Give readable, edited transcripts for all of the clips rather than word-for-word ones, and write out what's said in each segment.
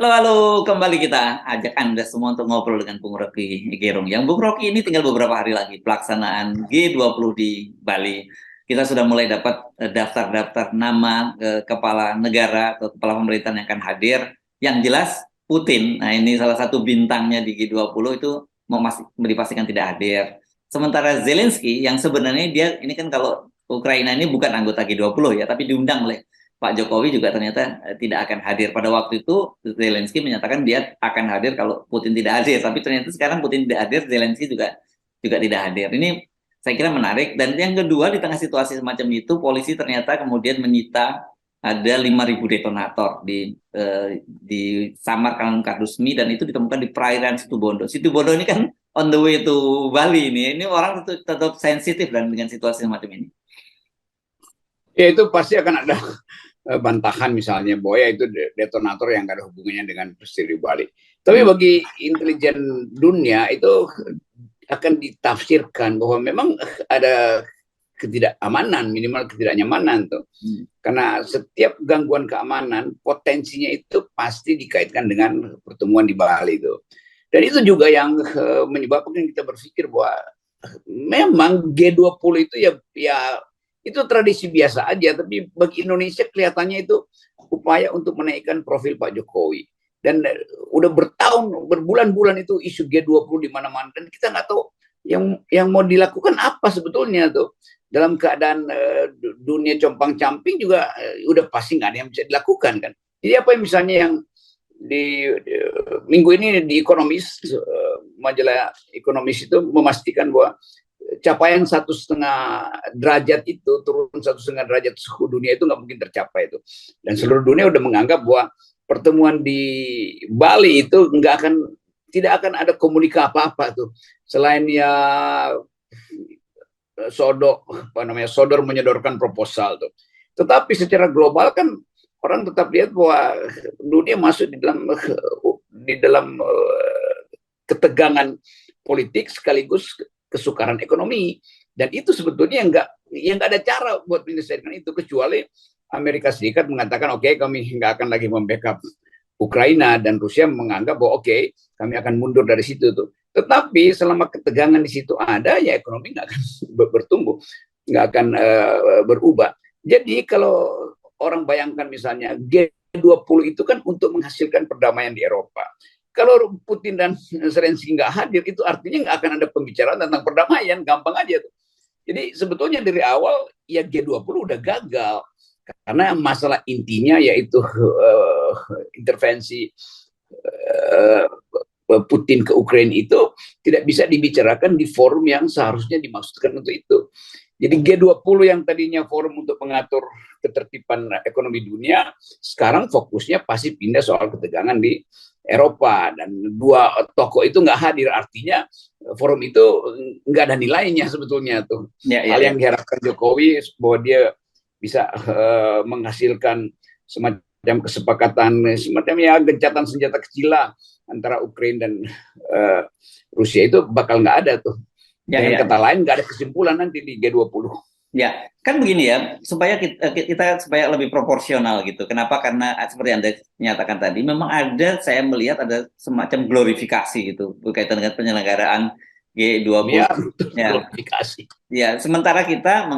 Halo, halo, kembali kita ajak Anda semua untuk ngobrol dengan Bung Rocky Gerung. Yang Bung Rocky ini tinggal beberapa hari lagi pelaksanaan G20 di Bali. Kita sudah mulai dapat daftar-daftar nama kepala negara atau kepala pemerintahan yang akan hadir. Yang jelas Putin, nah ini salah satu bintangnya di G20 itu dipastikan tidak hadir. Sementara Zelensky yang sebenarnya dia ini kan kalau Ukraina ini bukan anggota G20 ya, tapi diundang oleh Pak Jokowi juga ternyata tidak akan hadir. Pada waktu itu Zelensky menyatakan dia akan hadir kalau Putin tidak hadir, tapi ternyata sekarang Putin tidak hadir, Zelensky juga juga tidak hadir. Ini saya kira menarik. Dan yang kedua, di tengah situasi semacam itu, polisi ternyata kemudian menyita ada 5.000 detonator di Samar Kanal Kardusmi, dan itu ditemukan di perairan Situbondo. Situbondo ini kan on the way to Bali ini. Ini orang tetap sensitif dan dengan situasi semacam ini. Ya itu pasti akan ada bantahan misalnya bahwa ya itu detonator yang gak ada hubungannya dengan peristiwa di Bali. Tapi bagi intelijen dunia itu akan ditafsirkan bahwa memang ada ketidakamanan, minimal ketidaknyamanan tuh. Karena setiap gangguan keamanan potensinya itu pasti dikaitkan dengan pertemuan di Bali itu. Dan itu juga yang menyebabkan kita berpikir bahwa memang G20 itu ya itu tradisi biasa aja, tapi bagi Indonesia kelihatannya itu upaya untuk menaikkan profil Pak Jokowi. Dan udah berbulan-bulan itu isu G20 di mana-mana, dan kita nggak tahu yang mau dilakukan apa sebetulnya tuh. Dalam keadaan dunia compang-camping juga udah pasti nggak ada yang bisa dilakukan kan. Jadi apa yang misalnya yang di minggu ini di Ekonomis, majalah Ekonomis itu memastikan bahwa capaian 1,5 derajat itu, turun 1,5 derajat suhu dunia itu nggak mungkin tercapai itu. Dan seluruh dunia udah menganggap bahwa pertemuan di Bali itu tidak akan ada komunikasi apa-apa tuh, selain ya sodor menyodorkan proposal tuh. Tetapi secara global kan orang tetap lihat bahwa dunia masuk di dalam ketegangan politik sekaligus kesukaran ekonomi, dan itu sebetulnya nggak ada cara buat menyelesaikan itu kecuali Amerika Serikat mengatakan oke, kami nggak akan lagi membackup Ukraina, dan Rusia menganggap bahwa oke, kami akan mundur dari situ tuh. Tetapi selama ketegangan di situ ada, ya ekonomi nggak akan bertumbuh, nggak akan berubah. Jadi kalau orang bayangkan misalnya G20 itu kan untuk menghasilkan perdamaian di Eropa. Kalau Putin dan Zelensky nggak hadir, itu artinya nggak akan ada pembicaraan tentang perdamaian, gampang aja tuh. Jadi sebetulnya dari awal ya G20 udah gagal, karena masalah intinya yaitu intervensi Putin ke Ukraina itu tidak bisa dibicarakan di forum yang seharusnya dimaksudkan untuk itu. Jadi G20 yang tadinya forum untuk mengatur ketertiban ekonomi dunia, sekarang fokusnya pasti pindah soal ketegangan di Eropa, dan dua tokoh itu nggak hadir, artinya forum itu nggak ada nilainya sebetulnya tuh. Hal yang diharapkan Jokowi bahwa dia bisa menghasilkan semacam kesepakatan, semacam ya gencatan senjata kecil lah antara Ukraina dan Rusia, itu bakal nggak ada tuh. Dengan kata lain nggak ada kesimpulan nanti di G20. Ya, kan begini ya, supaya kita supaya lebih proporsional gitu. Kenapa? Karena seperti Anda nyatakan tadi, memang saya melihat ada semacam glorifikasi gitu berkaitan dengan penyelenggaraan G20. Ya, glorifikasi. Ya, sementara kita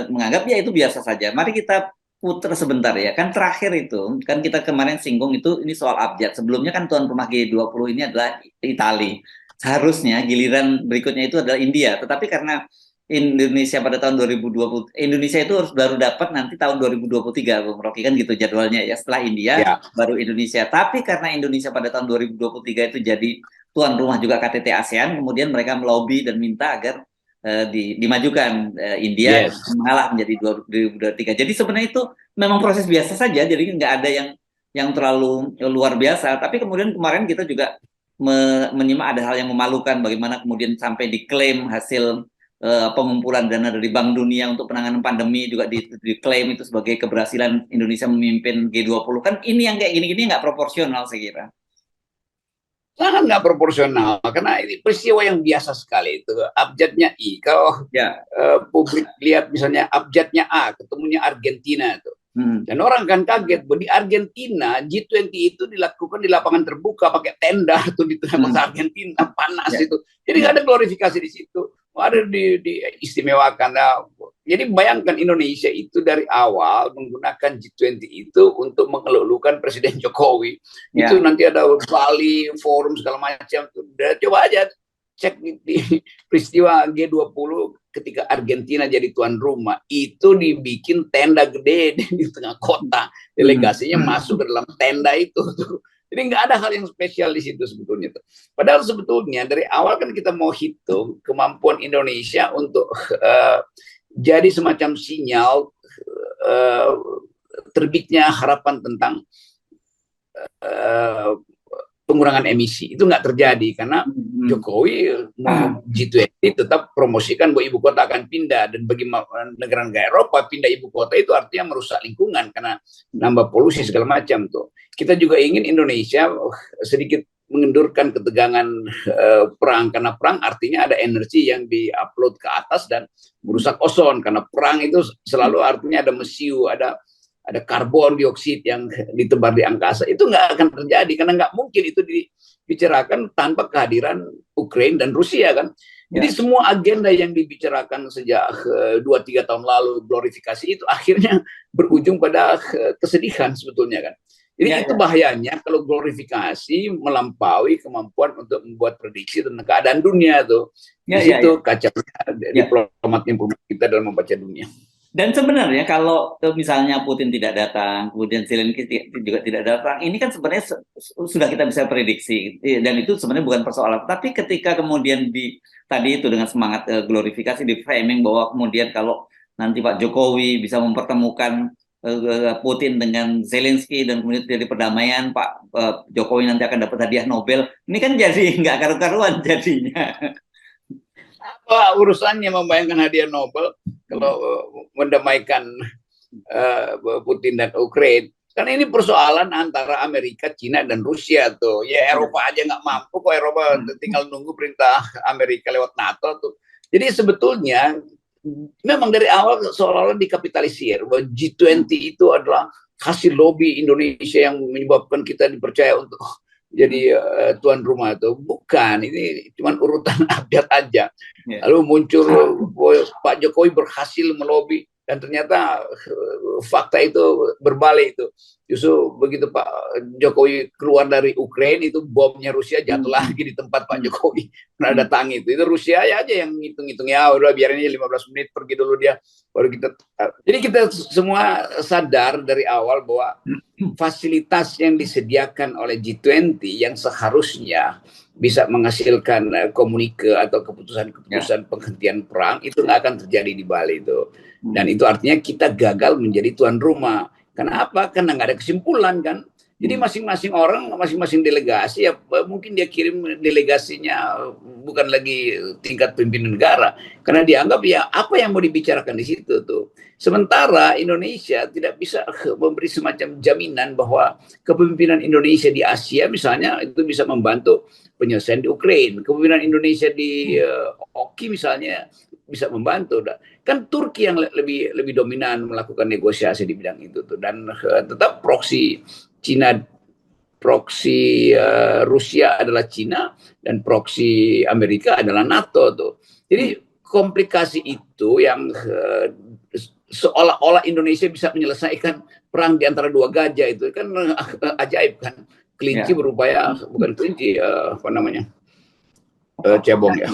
menganggap ya itu biasa saja. Mari kita putar sebentar ya. Kan terakhir itu, kan kita kemarin singgung itu ini soal abjad. Sebelumnya kan tuan rumah G20 ini adalah Italia. Seharusnya giliran berikutnya itu adalah India. Tetapi karena Indonesia pada tahun 2020, Indonesia itu harus baru dapat nanti tahun 2023, Bung Rocky, kan gitu jadwalnya ya. Setelah India, baru Indonesia. Tapi karena Indonesia pada tahun 2023 itu jadi tuan rumah juga KTT ASEAN, kemudian mereka melobi dan minta agar dimajukan India mengalah menjadi 2023. Jadi sebenarnya itu memang proses biasa saja, jadi nggak ada yang terlalu luar biasa. Tapi kemudian kemarin kita juga menyimak ada hal yang memalukan, bagaimana kemudian sampai diklaim hasil pengumpulan dana dari Bank Dunia untuk penanganan pandemi juga diklaim itu sebagai keberhasilan Indonesia memimpin G20. Kan ini yang kayak gini-gini nggak proporsional saya kira. Sangat nggak proporsional, karena ini peristiwa yang biasa sekali itu. Abjadnya I, kalau publik lihat misalnya abjadnya A, ketemunya Argentina itu. Hmm. Dan orang kan kaget bahwa di Argentina G20 itu dilakukan di lapangan terbuka pakai tenda tuh di tengah kota Argentina, panas itu. Jadi nggak ada glorifikasi di situ. Ada di istimewakan. Nah, jadi bayangkan Indonesia itu dari awal menggunakan G20 itu untuk mengeluhkan Presiden Jokowi. Itu nanti ada Bali, forum segala macam. Coba aja cek di peristiwa G20 ketika Argentina jadi tuan rumah, itu dibikin tenda gede di tengah kota. Delegasinya masuk ke dalam tenda itu. Jadi nggak ada hal yang spesial di situ sebetulnya. Padahal sebetulnya dari awal kan kita mau hitung kemampuan Indonesia untuk jadi semacam sinyal terbitnya harapan tentang pengurangan emisi. Itu nggak terjadi karena Jokowi mau G20 tetap promosikan bahwa ibu kota akan pindah, dan bagi negara-negara Eropa pindah ibu kota itu artinya merusak lingkungan karena nambah polusi segala macam tuh. Kita juga ingin Indonesia sedikit mengendurkan ketegangan perang, karena perang artinya ada energi yang diupload ke atas dan merusak ozon, karena perang itu selalu artinya ada mesiu, ada karbon dioksida yang ditebar di angkasa. Itu nggak akan terjadi karena nggak mungkin itu dibicarakan tanpa kehadiran Ukraina dan Rusia kan. Jadi semua agenda yang dibicarakan sejak 2-3 tahun lalu, glorifikasi itu akhirnya berujung pada kesedihan sebetulnya kan. Jadi itu bahayanya kalau glorifikasi melampaui kemampuan untuk membuat prediksi tentang keadaan dunia tuh. Di situ kacaunya diplomat kita dalam membaca dunia. Dan sebenarnya kalau misalnya Putin tidak datang, kemudian Zelensky juga tidak datang, ini kan sebenarnya sudah kita bisa prediksi, dan itu sebenarnya bukan persoalan. Tapi ketika kemudian tadi itu dengan semangat glorifikasi di framing bahwa kemudian kalau nanti Pak Jokowi bisa mempertemukan Putin dengan Zelensky dan kemudian terjadi perdamaian, Pak Jokowi nanti akan dapat hadiah Nobel, ini kan jadi nggak karu-karuan jadinya. Apa urusannya membayangkan hadiah Nobel kalau mendamaikan Putin dan Ukraina? Karena ini persoalan antara Amerika, Cina, dan Rusia tuh. Ya Eropa aja nggak mampu kok, Eropa tinggal nunggu perintah Amerika lewat NATO tuh. Jadi sebetulnya memang dari awal seolah-olah dikapitalisir bahwa G20 itu adalah hasil lobby Indonesia yang menyebabkan kita dipercaya untuk jadi tuan rumah. Itu bukan, ini cuma urutan abjad aja. Lalu muncul Pak Jokowi berhasil melobi, dan ternyata fakta itu berbalik itu. Justru begitu Pak Jokowi keluar dari Ukraina, itu bomnya Rusia jatuh lagi di tempat Pak Jokowi pernah datang itu. Itu Rusia aja yang ngitung-ngitung, ya udah biarin aja 15 menit pergi dulu dia, baru kita. Jadi kita semua sadar dari awal bahwa fasilitas yang disediakan oleh G20 yang seharusnya bisa menghasilkan komunike atau keputusan-keputusan penghentian perang itu nggak akan terjadi di Bali itu. Dan itu artinya kita gagal menjadi tuan rumah. Kenapa? Karena nggak ada kesimpulan kan. Jadi masing-masing orang, masing-masing delegasi, ya mungkin dia kirim delegasinya bukan lagi tingkat pimpinan negara, karena dianggap ya apa yang mau dibicarakan di situ tuh. Sementara Indonesia tidak bisa memberi semacam jaminan bahwa kepemimpinan Indonesia di Asia misalnya itu bisa membantu penyelesaian di Ukraina. Kepemimpinan Indonesia di Oki misalnya bisa membantu. Kan Turki yang lebih dominan melakukan negosiasi di bidang itu tuh, dan tetap proksi Cina, proksi Rusia adalah Cina, dan proksi Amerika adalah NATO tuh. Jadi komplikasi itu yang seolah-olah Indonesia bisa menyelesaikan perang di antara dua gajah itu kan ajaib kan. Kelinci berupaya, bukan kelinci, apa namanya, cebong ya.